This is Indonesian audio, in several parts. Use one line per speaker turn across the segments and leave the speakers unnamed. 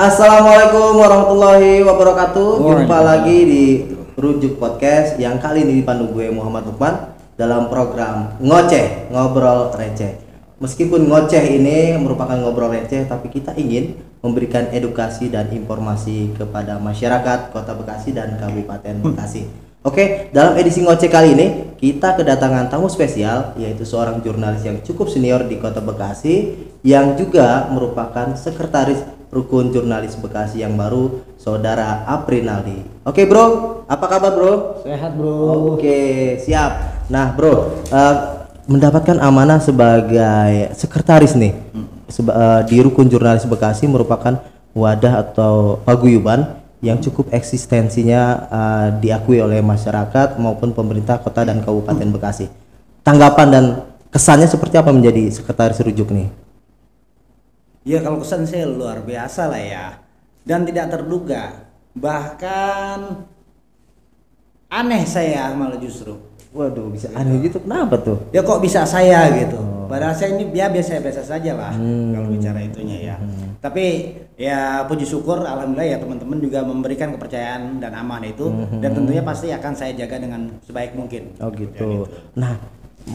Assalamualaikum warahmatullahi wabarakatuh. Jumpa lagi di Rujuk Podcast yang kali ini dipandu gue Muhammad Lukman dalam program Ngoceh, Ngobrol Receh. Meskipun ngoceh ini merupakan ngobrol receh, tapi kita ingin memberikan edukasi dan informasi kepada masyarakat Kota Bekasi dan Kabupaten Bekasi. Oke, dalam edisi ngoceh kali ini kita kedatangan tamu spesial, yaitu seorang jurnalis yang cukup senior di Kota Bekasi yang juga merupakan sekretaris Rukun Jurnalis Bekasi yang baru, Saudara Aprinaldi. Oke bro, apa kabar bro?
Sehat bro.
Oke, siap. Nah bro, mendapatkan amanah sebagai sekretaris nih di Rukun Jurnalis Bekasi, merupakan wadah atau paguyuban yang cukup eksistensinya diakui oleh masyarakat maupun pemerintah kota dan kabupaten Bekasi. Tanggapan dan kesannya seperti apa menjadi sekretaris Rujuk nih?
Ya kalau kesan saya luar biasa lah ya, dan tidak terduga, bahkan aneh saya malah justru.
Waduh, bisa aneh gitu, kenapa tuh?
Ya kok bisa saya gitu? Padahal saya ini ya biasa-biasa saja lah kalau bicara itunya ya. Tapi ya puji syukur, alhamdulillah ya teman-teman juga memberikan kepercayaan dan amanah itu, dan tentunya pasti akan saya jaga dengan sebaik mungkin.
Oh gitu. Nah,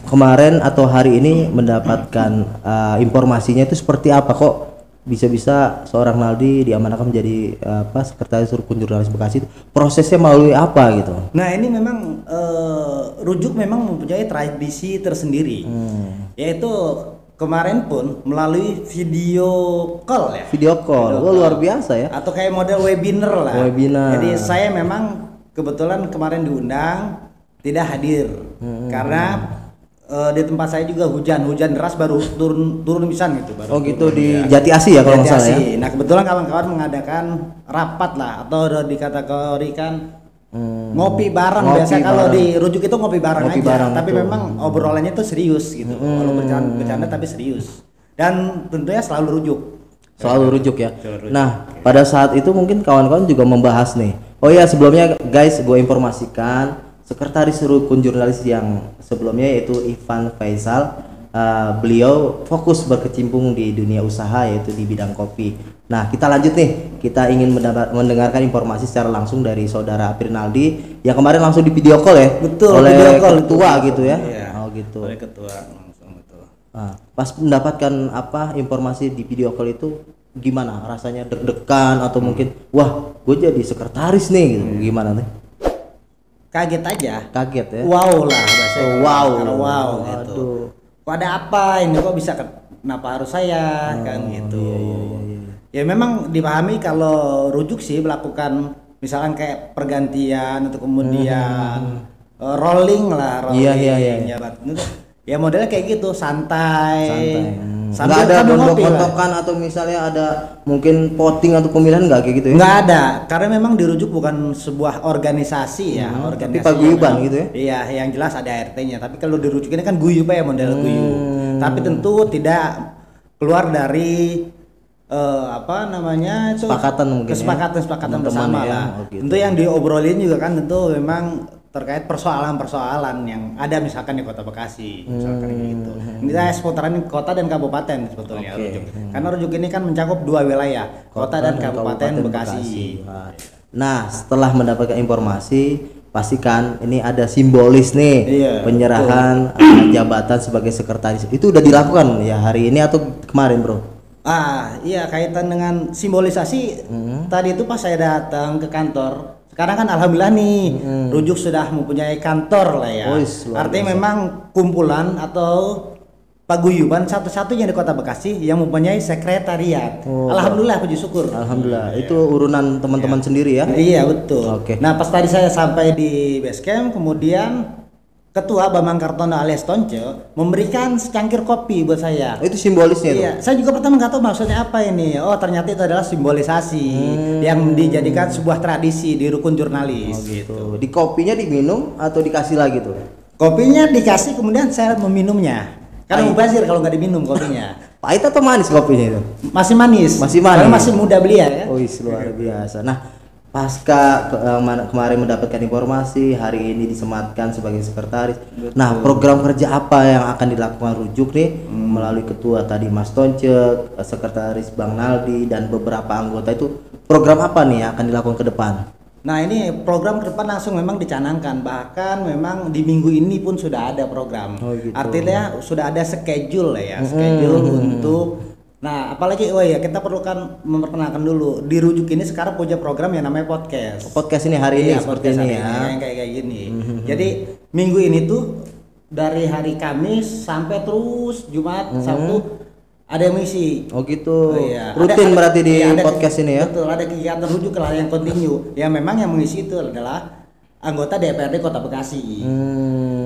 kemarin atau hari ini mendapatkan informasinya itu seperti apa kok bisa-bisa seorang Naldi diamanahkan menjadi sekretaris Rukun Jurnalis Bekasi, itu prosesnya melalui apa gitu?
Nah ini memang Rujuk memang mempunyai tradisi tersendiri, yaitu kemarin pun melalui video call ya.
Video call, luar biasa ya.
Atau kayak model webinar lah.
Webinar.
Jadi saya memang kebetulan kemarin diundang, tidak hadir karena di tempat saya juga hujan deras, baru turun pisan gitu baru.
Oh gitu, di Jati Asih ya kalau nggak salah ya.
Nah kebetulan kawan-kawan mengadakan rapat lah, atau dikategorikan ngopi bareng. Biasa kalau di Rujuk itu ngopi bareng aja, tapi betul. Memang obrolannya itu serius gitu. Kalau bercanda tapi serius, dan tentunya selalu rujuk.
Selalu rujuk ya. Nah, pada saat itu mungkin kawan-kawan juga membahas nih. Oh ya, sebelumnya guys, gue informasikan sekretaris Rukun Jurnalis yang sebelumnya yaitu Ivan Faisal. Beliau fokus berkecimpung di dunia usaha, yaitu di bidang kopi. Nah, kita lanjut nih. Kita ingin mendengarkan informasi secara langsung dari Saudara Aprinaldi yang kemarin langsung di video call ya.
Betul,
oleh
video call
ketua gitu ya.
Iya,
oh gitu.
Oleh ketua langsung betul.
Pas mendapatkan informasi di video call itu gimana rasanya? Deg-degan atau mungkin wah, gue jadi sekretaris nih gitu. Gimana nih?
Kaget aja.
Kaget ya.
Wow lah bahasanya. Wow gitu.
Aduh.
Kok ada apa ini, kok bisa kenapa harus saya kan gitu. Iya. Ya memang dipahami kalau Rujuk sih melakukan misalkan kayak pergantian atau kemudian rolling.
Iya.
Ya modelnya kayak gitu, santai.
Nggak ada gondok-gondokan atau misalnya ada mungkin voting atau pemilihan, nggak kayak gitu ya?
Nggak ada, karena memang di Rujuk bukan sebuah organisasi ya,
tapi paguyuban gitu ya?
Iya, yang jelas ada RT-nya, tapi kalau di Rujuk ini kan guyub ya, model guyub. Tapi tentu tidak keluar dari kesepakatan bersama ya. Lah. Gitu. Tentu yang diobrolin juga kan tentu memang terkait persoalan-persoalan yang ada misalkan di Kota Bekasi, misalkan gitu. Ini saya seputaran kota dan kabupaten sebetulnya Rujuk. Karena Rujuk ini kan mencakup dua wilayah, kota dan kabupaten Bekasi.
Nah, setelah mendapatkan informasi, pastikan ini ada simbolis nih, penyerahan jabatan sebagai sekretaris. Itu udah dilakukan ya hari ini atau kemarin, Bro?
Iya, kaitan dengan simbolisasi. Tadi itu pas saya datang ke kantor, sekarang kan alhamdulillah nih Rujuk sudah mempunyai kantor lah ya. Artinya memang kumpulan atau paguyuban satu-satunya di Kota Bekasi yang mempunyai sekretariat. Alhamdulillah, puji syukur.
Alhamdulillah. Itu urunan teman-teman sendiri ya?
Iya betul.
Oke.
Nah pas tadi saya sampai di base camp, kemudian Ketua Bambang Kartono alias Tonce memberikan secangkir kopi buat saya.
Itu simbolisnya tuh?
Iya, saya juga pertama nggak tahu maksudnya apa ini. Oh ternyata itu adalah simbolisasi yang dijadikan sebuah tradisi di Rukun Jurnalis.
Gitu. Di kopinya diminum atau dikasih lagi tuh?
Kopinya dikasih, kemudian saya meminumnya. Karena mubazir kalau nggak diminum kopinya.
Pahit atau manis kopinya itu?
Masih manis.
Masih manis.
Karena masih muda belia ya.
Luar biasa. Nah, pasca kemarin mendapatkan informasi, hari ini disematkan sebagai sekretaris. Betul. Nah, program kerja apa yang akan dilakukan Rujuk nih melalui ketua tadi Mas Tonce, sekretaris Bang Naldi dan beberapa anggota itu, program apa nih yang akan dilakukan ke depan?
Nah, ini program ke depan langsung memang dicanangkan, bahkan memang di minggu ini pun sudah ada program. Gitu. Artinya sudah ada schedule ya, schedule untuk. Nah, apalagi kita perlukan memperkenalkan dulu di Rujuk ini sekarang punya program yang namanya podcast.
Podcast ini hari ini seperti ini ya.
Yang kayak gini. Jadi minggu ini tuh dari hari Kamis sampai terus Jumat, Sabtu ada yang mengisi.
Oh gitu. Rutin berarti di podcast ini ya.
Betul, ada kegiatan Rujuk lah yang continue. Ya memang yang mengisi itu adalah anggota DPRD Kota Bekasi.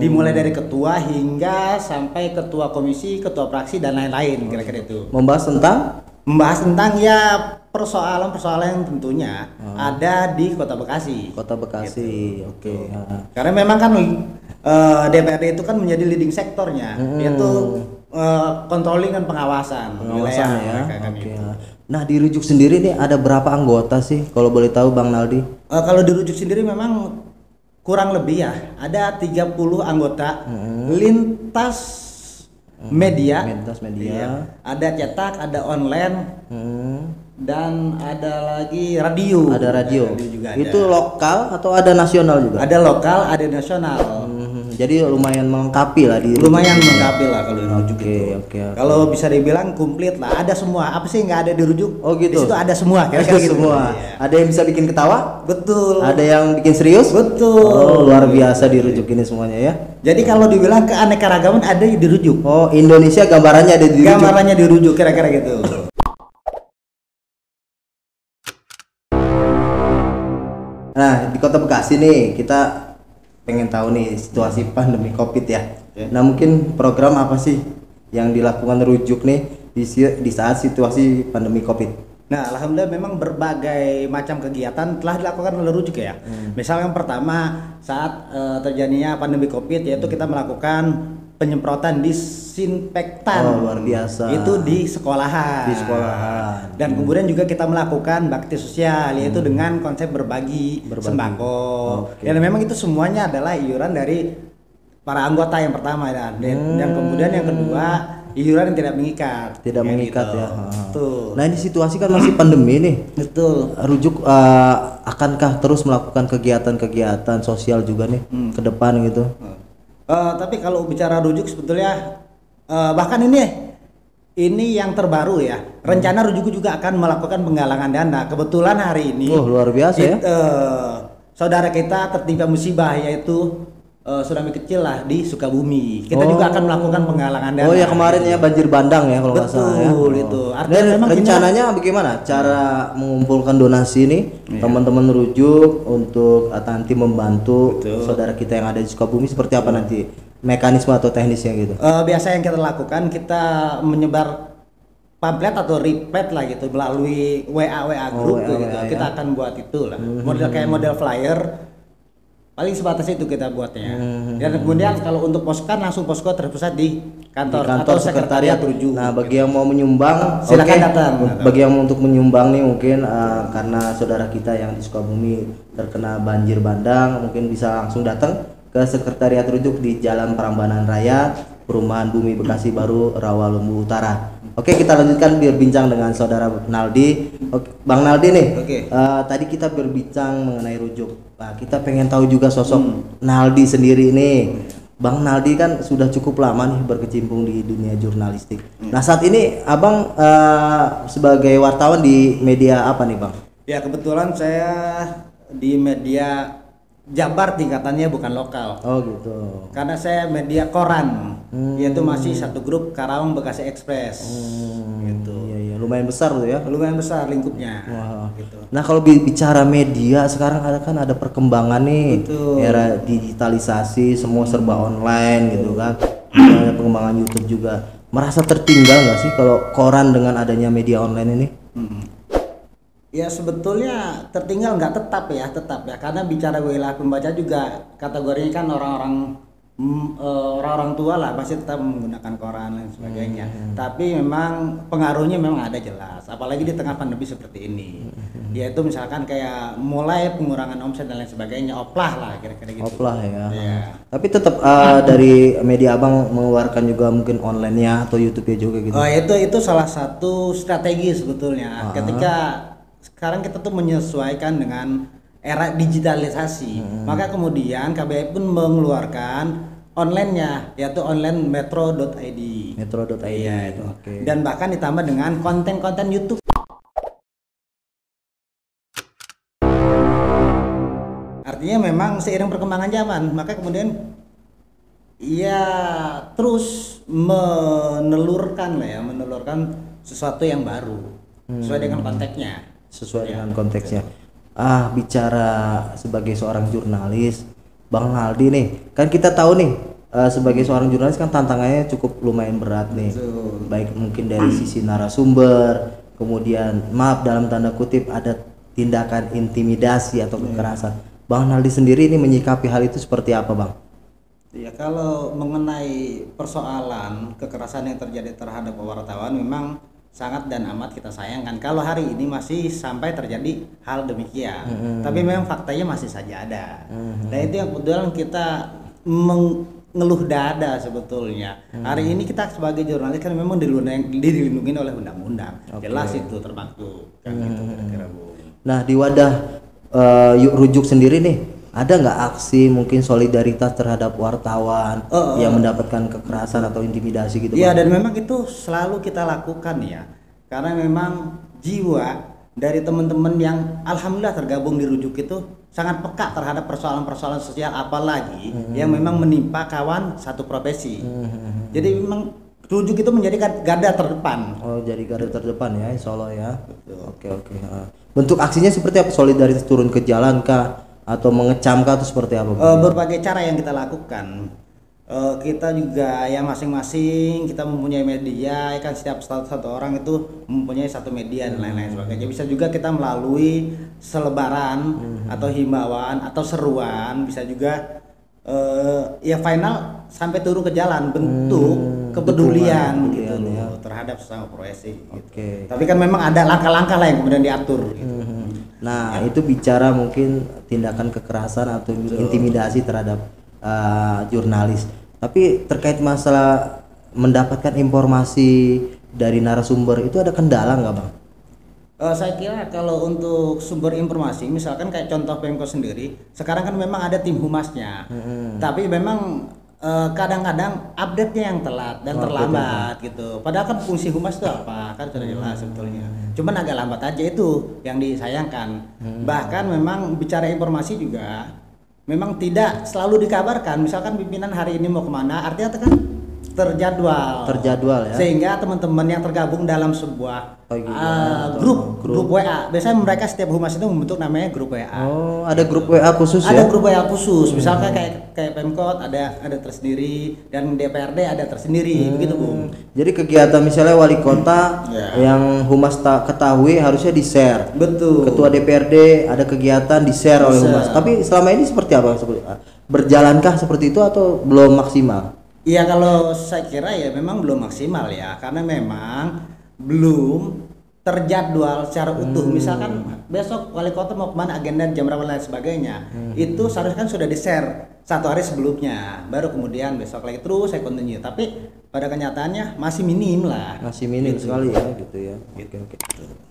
Dimulai dari ketua hingga sampai ketua komisi, ketua fraksi dan lain-lain kira-kira itu.
Membahas tentang
ya persoalan-persoalan yang tentunya ada di Kota Bekasi.
Kota Bekasi. Gitu. Oke.
Karena memang kan DPRD itu kan menjadi leading sektornya, yaitu controlling dan pengawasan
ya. Oke. Nah, di Rujuk sendiri nih ada berapa anggota sih kalau boleh tahu Bang Naldi?
Kalau di Rujuk sendiri memang kurang lebih ya ada 30 anggota lintas media. Ada cetak, ada online, dan ada lagi radio.
Ada radio juga. Itu ada. Lokal atau ada nasional juga?
Ada lokal, ada nasional.
Jadi lumayan melengkapi lah di.
Lumayan melengkapi lah kalau di Rujuk itu.
Oke.
Kalau bisa dibilang komplit lah, ada semua. Apa sih nggak ada di Rujuk?
Oh gitu.
Di situ ada semua.
Ada gitu. Semua. Iya. Ada yang bisa bikin ketawa?
Betul.
Ada yang bikin serius?
Betul.
Oh, luar biasa di Rujuk ini semuanya ya.
Jadi kalau dibilang keanekaragaman ada di Rujuk.
Oh, Indonesia gambarannya ada di Rujuk.
Gambarannya di Rujuk kira-kira gitu.
Nah, di Kota Bekasi nih kita pengen tahu nih situasi pandemi Covid ya. Nah, mungkin program apa sih yang dilakukan Rujuk nih di saat situasi pandemi Covid?
Nah, alhamdulillah memang berbagai macam kegiatan telah dilakukan oleh Rujuk ya. Misalnya yang pertama saat terjadinya pandemi Covid yaitu kita melakukan penyemprotan disinfektan.
Oh, luar biasa.
Itu di sekolahan. Dan kemudian juga kita melakukan bakti sosial yaitu dengan konsep berbagi. Sembako. Dan memang itu semuanya adalah iuran dari para anggota yang pertama dan kemudian yang kedua iuran yang tidak mengikat.
Tidak mengikat
gitu.
Ya.
Betul.
Nah, ini situasi kan masih pandemi nih.
Betul.
Rujuk akankah terus melakukan kegiatan-kegiatan sosial juga nih ke depan gitu?
Tapi kalau bicara Rujuk sebetulnya bahkan ini yang terbaru ya. Rencana Rujuk juga akan melakukan penggalangan dana. Kebetulan hari ini
luar biasa ya.
Saudara kita tertimpa musibah yaitu tsunami kecil lah di Sukabumi. Kita juga akan melakukan penggalangan dana.
Oh ya, kemarin ya banjir bandang ya kalau nggak salah ya.
Betul itu.
Dan rencananya bagaimana cara mengumpulkan donasi nih teman-teman Rujuk untuk nanti membantu saudara kita yang ada di Sukabumi seperti apa nanti mekanisme atau teknisnya gitu?
Biasa yang kita lakukan kita menyebar pamflet atau replet lah gitu melalui WA grup gitu. Kita akan buat itu lah. Model flyer. Paling sebatas itu kita buatnya. Dan kemudian kalau untuk posko kan langsung posko terpusat di kantor atau sekretariat Rujuk.
Nah, bagi yang mau menyumbang
silakan datang.
Bagi yang untuk menyumbang nih mungkin karena saudara kita yang di Sukabumi terkena banjir bandang mungkin bisa langsung datang ke sekretariat Rujuk di Jalan Prambanan Raya, Perumahan Bumi Bekasi Baru, Rawalumbu Utara. Oke, kita lanjutkan berbincang dengan saudara Naldi. Oke, Bang Naldi nih. Tadi kita berbincang mengenai Rujuk. Nah, kita pengen tahu juga sosok Naldi sendiri nih. Bang Naldi kan sudah cukup lama nih berkecimpung di dunia jurnalistik. Nah, saat ini Abang sebagai wartawan di media apa nih, Bang?
Ya, kebetulan saya di media Jabar tingkatannya bukan lokal.
Oh gitu.
Karena saya media koran, yaitu masih satu grup Karawang Bekasi Express. Gitu.
Iya, lumayan besar tuh ya.
Lumayan besar lingkupnya.
Wow. Gitu. Nah, kalau bicara media sekarang ada perkembangan nih.
Betul.
Era digitalisasi, semua serba online gitu kan. Ada pengembangan YouTube juga. Merasa tertinggal nggak sih kalau koran dengan adanya media online ini?
Ya sebetulnya tertinggal nggak tetap ya karena bicara wilayah pembaca juga kategorinya kan orang-orang tua lah pasti tetap menggunakan koran dan sebagainya. Tapi memang pengaruhnya memang ada jelas, apalagi di tengah pandemi seperti ini. Yaitu misalkan kayak mulai pengurangan omset dan lain sebagainya, oplah lah kira-kira gitu.
Oplah ya. Tapi tetap dari media abang mengeluarkan juga mungkin online-nya atau YouTube-nya juga gitu.
Oh itu salah satu strategi sebetulnya. Ketika sekarang kita tuh menyesuaikan dengan era digitalisasi, maka kemudian KBRI pun mengeluarkan online-nya, yaitu online metro.id.
Metro.id.
Iya itu. Dan bahkan ditambah dengan konten-konten YouTube. Artinya memang seiring perkembangan zaman, maka kemudian ia terus menelurkan sesuatu yang baru sesuai dengan konteksnya.
Dengan konteksnya. Bicara sebagai seorang jurnalis, Bang Naldi nih, kan kita tahu nih sebagai seorang jurnalis kan tantangannya cukup lumayan berat nih. Baik mungkin dari sisi narasumber, kemudian maaf dalam tanda kutip ada tindakan intimidasi atau kekerasan. Bang Naldi sendiri ini menyikapi hal itu seperti apa, Bang?
Ya, kalau mengenai persoalan kekerasan yang terjadi terhadap wartawan memang sangat dan amat kita sayangkan kalau hari ini masih sampai terjadi hal demikian. Tapi memang faktanya masih saja ada. Dan itu yang kebetulan kita mengeluh dada sebetulnya. Hari ini kita sebagai jurnalis kan memang dilindungi oleh undang-undang. Jelas itu termaktub kan gitu kira-kira, Bu.
Nah, di wadah Yuk Rujuk sendiri nih, ada nggak aksi mungkin solidaritas terhadap wartawan yang mendapatkan kekerasan atau intimidasi gitu?
Iya, dan memang itu selalu kita lakukan ya, karena memang jiwa dari teman-teman yang alhamdulillah tergabung di Rujuk itu sangat peka terhadap persoalan-persoalan sosial, apalagi yang memang menimpa kawan satu profesi. Jadi memang Rujuk itu menjadi garda terdepan.
Oh, jadi garda terdepan ya, insya Allah ya. Betul. Oke. Bentuk aksinya seperti apa? Solidaritas turun ke jalan kah? Atau mengecam kah? Atau seperti apa?
Berbagai cara yang kita lakukan. Kita juga yang masing-masing kita mempunyai media, kan setiap satu orang itu mempunyai satu media dan lain-lain sebagainya. Bisa juga kita melalui selebaran atau himbauan atau seruan, bisa juga ya final sampai turun ke jalan, bentuk kepedulian gitu ya terhadap sesama profesi. Gitu. Tapi kan memang ada langkah-langkah lah yang kemudian diatur. Gitu.
Nah itu bicara mungkin tindakan kekerasan atau intimidasi terhadap jurnalis. Tapi terkait masalah mendapatkan informasi dari narasumber itu ada kendala nggak, Bang?
Saya kira kalau untuk sumber informasi, misalkan kayak contoh Pemko sendiri, sekarang kan memang ada tim humasnya, tapi memang kadang-kadang update-nya yang telat dan terlambat gitu. Padahal kan fungsi humas itu apa? Kan sudah jelas sebetulnya. Cuman agak lambat aja, itu yang disayangkan. Bahkan memang bicara informasi juga memang tidak selalu dikabarkan. Misalkan pimpinan hari ini mau kemana, artinya kan terjadwal ya. Sehingga teman-teman yang tergabung dalam sebuah grup WA, biasanya mereka setiap humas itu membentuk namanya grup WA.
Oh, ada grup WA khusus ya?
Ada grup WA khusus. Misalkan kayak Pemkot ada tersendiri dan DPRD ada tersendiri, begitu, Bung.
Jadi kegiatan misalnya wali kota yang humas tak ketahui harusnya di-share.
Betul.
Ketua DPRD ada kegiatan di-share oleh humas. Tapi selama ini seperti apa? Berjalankah seperti itu atau belum maksimal?
Iya, kalau saya kira ya memang belum maksimal ya, karena memang belum terjadwal secara utuh. Misalkan besok wali kota mau kemana, agenda jam berapa dan lain sebagainya, itu seharusnya kan sudah di-share satu hari sebelumnya, baru kemudian besok lagi terus saya continue. Tapi pada kenyataannya masih minim lah.
Masih minim gitu. Sekali ya gitu ya. Oke.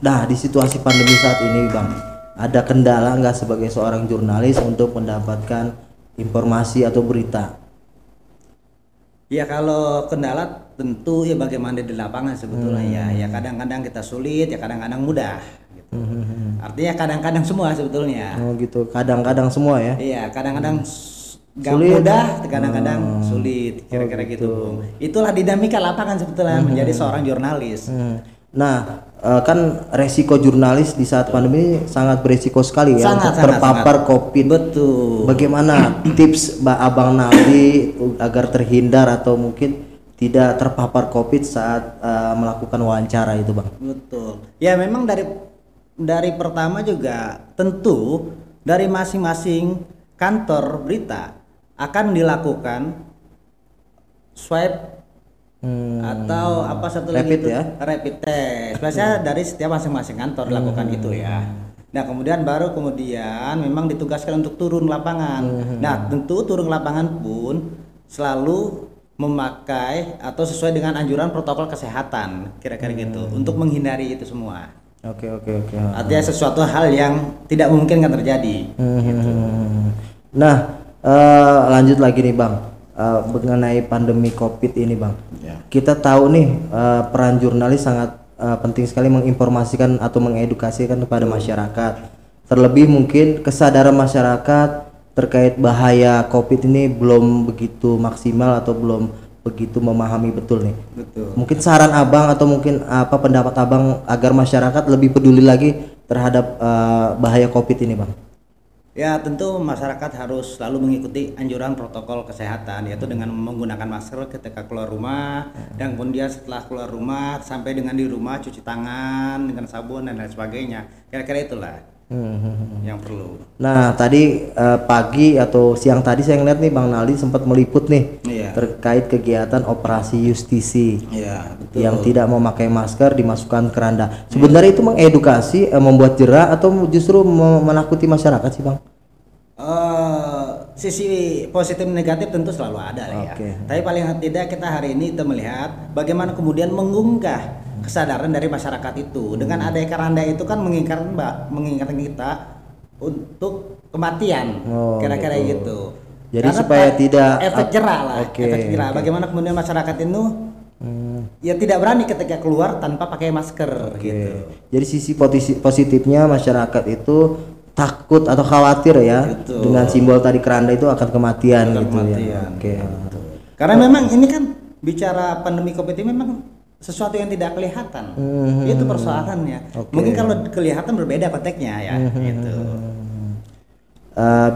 Nah, di situasi pandemi saat ini, Bang, ada kendala nggak sebagai seorang jurnalis untuk mendapatkan informasi atau berita?
Ya, kalau kendala tentu ya bagaimana di lapangan sebetulnya ya kadang-kadang kita sulit, ya kadang-kadang mudah gitu. Artinya kadang-kadang semua sebetulnya.
Oh gitu, kadang-kadang semua ya?
Iya, kadang-kadang mudah, kadang-kadang sulit, kira-kira gitu. Itulah dinamika lapangan sebetulnya menjadi seorang jurnalis.
Nah, kan resiko jurnalis di saat pandemi sangat beresiko sekali ya, untuk terpapar COVID.
Betul.
Bagaimana tips Abang Naldi agar terhindar atau mungkin tidak terpapar COVID saat melakukan wawancara itu, Bang?
Betul. Ya memang dari pertama juga tentu dari masing-masing kantor berita akan dilakukan swab atau apa satu lagi itu rapid test. Biasanya dari setiap masing-masing kantor lakukan itu ya. Nah kemudian memang ditugaskan untuk turun lapangan. Nah tentu turun lapangan pun selalu memakai atau sesuai dengan anjuran protokol kesehatan kira-kira gitu untuk menghindari itu semua.
Oke.
Artinya sesuatu hal yang tidak mungkin kan terjadi. Gitu.
Nah lanjut lagi nih Bang, mengenai pandemi COVID ini Bang. Kita tahu nih peran jurnalis sangat penting sekali menginformasikan atau mengedukasikan kepada masyarakat. Terlebih mungkin kesadaran masyarakat terkait bahaya COVID ini belum begitu maksimal atau belum begitu memahami betul nih.
Betul.
Mungkin saran Abang atau mungkin apa pendapat Abang agar masyarakat lebih peduli lagi terhadap bahaya COVID ini Bang?
Ya tentu masyarakat harus selalu mengikuti anjuran protokol kesehatan, yaitu dengan menggunakan masker ketika keluar rumah, dan kemudian setelah keluar rumah sampai dengan di rumah cuci tangan dengan sabun dan lain sebagainya. Kira-kira itulah yang perlu.
Nah tadi pagi atau siang tadi saya ngeliat nih Bang Naldi sempat meliput nih terkait kegiatan operasi justisi yang tidak memakai masker dimasukkan keranda. Sebenarnya itu mengedukasi, membuat jera atau justru menakuti masyarakat sih Bang?
Sisi positif negatif tentu selalu ada lah ya. Tapi paling tidak kita hari ini kita melihat bagaimana kemudian mengunggah kesadaran dari masyarakat itu dengan adanya keranda itu kan mengingatkan kita untuk kematian, kira-kira gitu.
Jadi karena supaya tidak
efek jerah lah, efek jerah. Bagaimana kemudian masyarakat itu ya tidak berani ketika keluar tanpa pakai masker gitu.
Jadi sisi positifnya masyarakat itu takut atau khawatir ya dengan simbol tadi keranda itu akan kematian gitu ya.
Karena memang ini kan bicara pandemi COVID ini memang sesuatu yang tidak kelihatan. Itu persoalannya. Mungkin kalau kelihatan berbeda konteksnya ya gitu.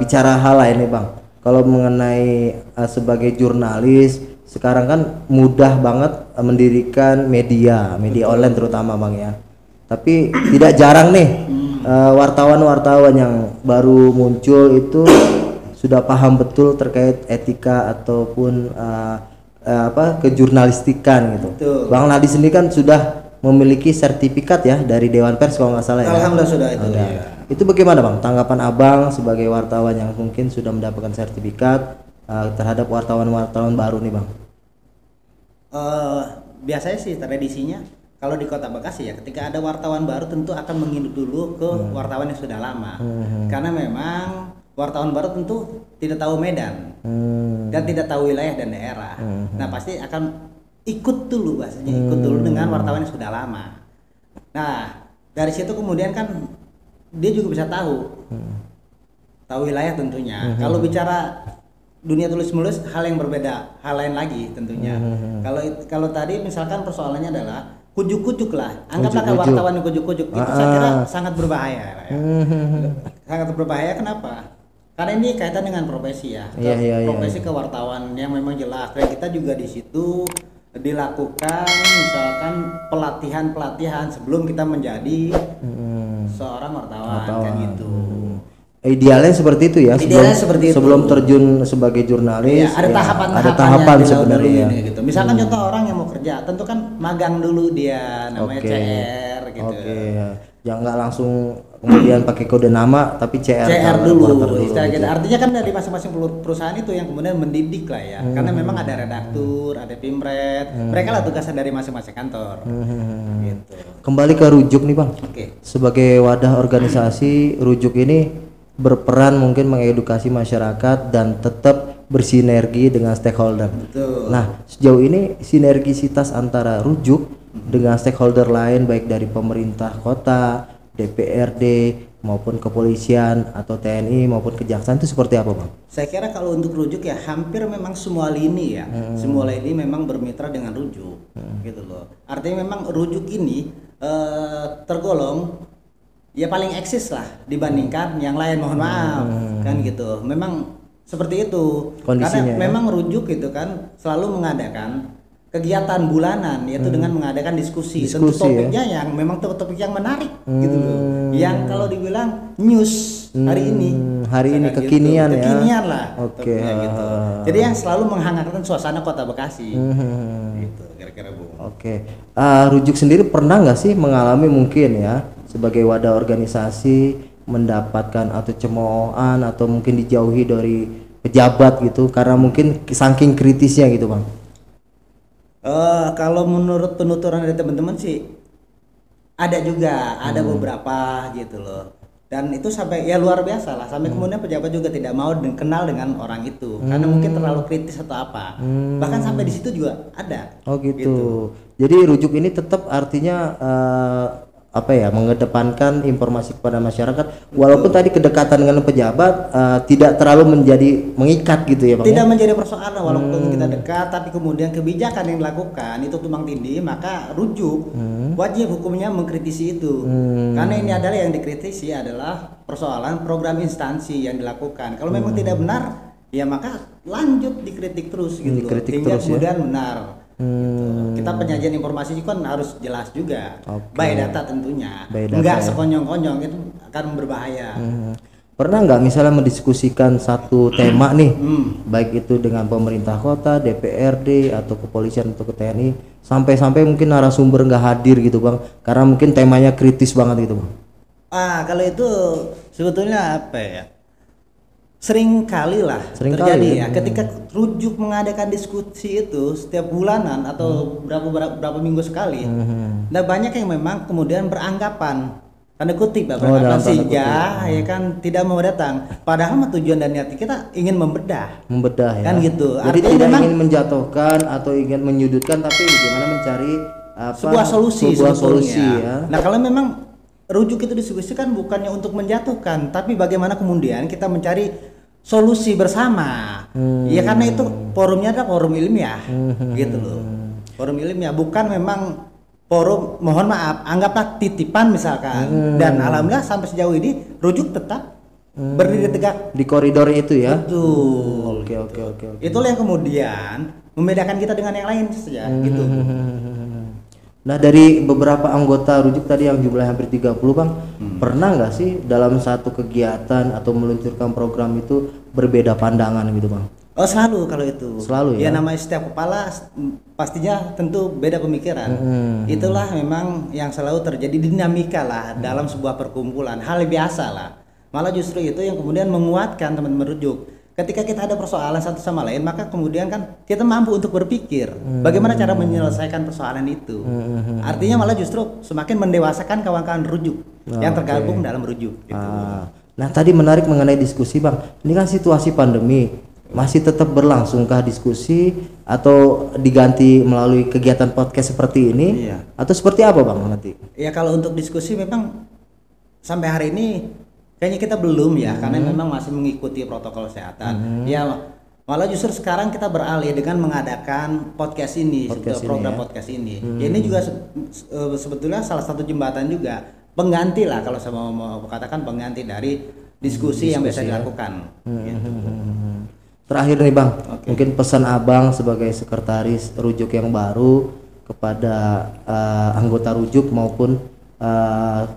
Bicara hal lain nih Bang. Kalau mengenai sebagai jurnalis sekarang kan mudah banget mendirikan media online terutama Bang ya. Tapi tidak jarang nih wartawan-wartawan yang baru muncul itu sudah paham betul terkait etika ataupun kejurnalistikan gitu. Bang Naldi sendiri kan sudah memiliki sertifikat ya dari Dewan Pers kalau nggak salah ya.
Alhamdulillah sudah itu.
Itu bagaimana Bang tanggapan Abang sebagai wartawan yang mungkin sudah mendapatkan sertifikat terhadap wartawan-wartawan baru nih Bang?
Biasanya sih tradisinya kalau di Kota Bekasi ya ketika ada wartawan baru tentu akan menginduk dulu ke wartawan yang sudah lama. Karena memang wartawan baru tentu tidak tahu Medan dan tidak tahu wilayah dan daerah. Nah pasti akan ikut dulu dengan wartawan yang sudah lama. Nah dari situ kemudian kan dia juga bisa tahu wilayah tentunya. Kalau bicara dunia tulis menulis hal yang berbeda, hal lain lagi tentunya. Kalau tadi misalkan persoalannya adalah kujuk-kujuk lah, anggaplah wartawan yang kujuk-kujuk itu saya kira sangat berbahaya ya. Sangat berbahaya kenapa? Karena ini kaitan dengan profesi ya. Profesi kewartawan yang memang jelas dan kita juga di situ dilakukan misalkan pelatihan sebelum kita menjadi seorang wartawan kan gitu.
Idealnya seperti itu ya. Sebelum terjun sebagai jurnalis.
Ada tahapan sebenarnya. Gitu. Misalkan contoh orang yang mau kerja, tentu kan magang dulu dia, namanya CR gitu.
Yang nggak langsung kemudian pakai kode nama, tapi CR
dulu. Gitu. Artinya kan dari masing-masing perusahaan itu yang kemudian mendidik lah ya. Karena memang ada redaktur, ada pimret. Mereka lah tugasnya dari masing-masing kantor. Gitu.
Kembali ke Rujuk nih Bang. Sebagai wadah organisasi, Rujuk ini berperan mungkin mengedukasi masyarakat dan tetap bersinergi dengan stakeholder. Nah, sejauh ini sinergisitas antara Rujuk dengan stakeholder lain baik dari pemerintah kota, DPRD maupun kepolisian atau TNI maupun kejaksaan itu seperti apa Bang?
Saya kira kalau untuk Rujuk ya hampir memang semua lini ya. Semua lini memang bermitra dengan Rujuk gitu loh. Artinya memang Rujuk ini tergolong ya paling eksis lah dibandingkan yang lain, mohon maaf kan gitu. Memang seperti itu kondisinya, karena memang Rujuk gitu kan selalu mengadakan kegiatan bulanan yaitu dengan mengadakan diskusi tentu topiknya yang memang topik yang menarik gitu loh, yang kalau dibilang news hari ini
kekinian
gitu.
Ya
kekinian lah gitu. Jadi yang selalu menghangatkan suasana Kota Bekasi gitu kira-kira Bu.
Rujuk sendiri pernah nggak sih mengalami mungkin ya sebagai wadah organisasi mendapatkan atau cemoohan atau mungkin dijauhi dari pejabat gitu karena mungkin saking kritisnya gitu Bang?
Kalau menurut penuturan dari teman-teman sih ada juga, ada beberapa gitu loh. Dan itu sampai ya luar biasa lah, sampai kemudian pejabat juga tidak mau kenal dengan orang itu karena mungkin terlalu kritis atau apa. Bahkan sampai di situ juga ada.
Oh gitu. Jadi rujuk ini tetap artinya mengedepankan informasi kepada masyarakat walaupun tadi kedekatan dengan pejabat tidak terlalu menjadi mengikat gitu ya Bang.
Tidak menjadi persoalan walaupun kita dekat, tapi kemudian kebijakan yang dilakukan itu tumbang tindih, maka rujuk wajib hukumnya mengkritisi itu. Karena ini adalah yang dikritisi adalah persoalan program instansi yang dilakukan. Kalau memang tidak benar, ya maka lanjut dikritik terus gitu hingga kemudian benar. Gitu. Kita penyajian informasi itu kan harus jelas juga, by data tentunya, enggak sekonyong-konyong, itu akan berbahaya.
Pernah nggak misalnya mendiskusikan satu tema nih, baik itu dengan pemerintah kota, DPRD atau kepolisian atau ke TNI, sampai-sampai mungkin narasumber nggak hadir gitu Bang, karena mungkin temanya kritis banget gitu Bang?
Kalau itu sebetulnya apa ya? Sering kali terjadi ya. Ketika rujuk mengadakan diskusi itu setiap bulanan atau berapa minggu sekali. Nah banyak yang memang kemudian beranggapan tanda kutip beranggapan sehingga ya kan tidak mau datang. Padahal tujuan dan niat kita ingin membedah ya. Kan gitu.
Jadi artinya tidak ingin menjatuhkan atau ingin menyudutkan, tapi bagaimana mencari
sebuah solusi
ya.
Nah kalau memang rujuk itu diskusikan bukannya untuk menjatuhkan, tapi bagaimana kemudian kita mencari solusi bersama. Ya karena itu forumnya adalah forum ilmiah, gitu loh. Forum ilmiah bukan memang forum, mohon maaf, anggaplah titipan misalkan. Dan alhamdulillah sampai sejauh ini rujuk tetap berdiri tegak
di koridor itu ya.
Betul.
Oke.
Itulah yang kemudian membedakan kita dengan yang lain saja, gitu.
Nah dari beberapa anggota rujuk tadi yang jumlahnya hampir 30 Bang, pernah nggak sih dalam satu kegiatan atau meluncurkan program itu berbeda pandangan gitu Bang?
Oh selalu kalau itu.
Selalu ya?
Ya namanya setiap kepala pastinya tentu beda pemikiran. Itulah memang yang selalu terjadi dinamika lah dalam sebuah perkumpulan, hal biasa lah. Malah justru itu yang kemudian menguatkan teman-teman rujuk. Ketika kita ada persoalan satu sama lain, maka kemudian kan kita mampu untuk berpikir bagaimana cara menyelesaikan persoalan itu. Artinya malah justru semakin mendewasakan kawan-kawan rujuk yang tergabung dalam rujuk. Gitu.
Nah tadi menarik mengenai diskusi Bang. Ini kan situasi pandemi, masih tetap berlangsungkah diskusi atau diganti melalui kegiatan podcast seperti ini? Iya. Atau seperti apa Bang nanti?
Ya kalau untuk diskusi memang sampai hari ini kayaknya kita belum ya, karena memang masih mengikuti protokol kesehatan. Ya malah justru sekarang kita beralih dengan mengadakan podcast ini, program podcast ini. Ya, ini juga sebetulnya salah satu jembatan juga, pengganti lah kalau saya mau katakan pengganti dari diskusi yang biasa dilakukan. Gitu.
Terakhir nih Bang, mungkin pesan Abang sebagai sekretaris rujuk yang baru kepada anggota rujuk maupun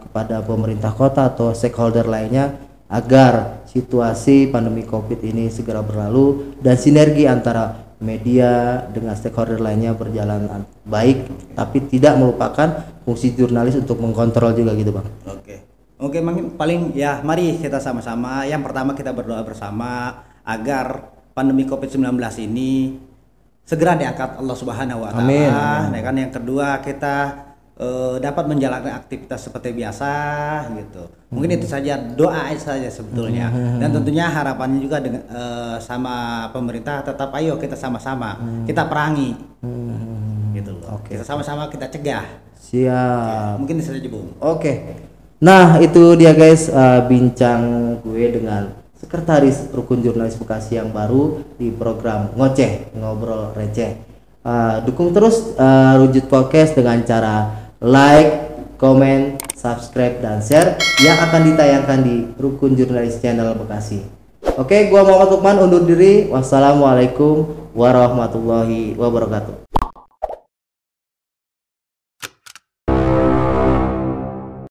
kepada pemerintah kota atau stakeholder lainnya agar situasi pandemi COVID ini segera berlalu dan sinergi antara media dengan stakeholder lainnya berjalan baik, tapi tidak melupakan fungsi jurnalis untuk mengkontrol juga gitu Bang.
Oke, paling ya mari kita sama-sama. Yang pertama kita berdoa bersama agar pandemi COVID-19 ini segera diangkat Allah Subhanahu wa taala. Dan yang kedua kita dapat menjalankan aktivitas seperti biasa gitu. Mungkin itu saja, doa saja sebetulnya. Dan tentunya harapannya juga dengan sama pemerintah tetap ayo kita sama-sama kita perangi. Gitu loh. Kita sama-sama kita cegah.
Siap.
Mungkin itu saja Bung.
Nah, itu dia guys bincang gue dengan sekretaris Rukun Jurnalis Bekasi yang baru di program Ngoceh, Ngobrol Receh. Dukung terus Rujuk Podcast dengan cara like, comment, subscribe, dan share yang akan ditayangkan di Rukun Jurnalis Channel Bekasi. Oke, gua Muhammad Lukman undur diri. Wassalamualaikum warahmatullahi wabarakatuh.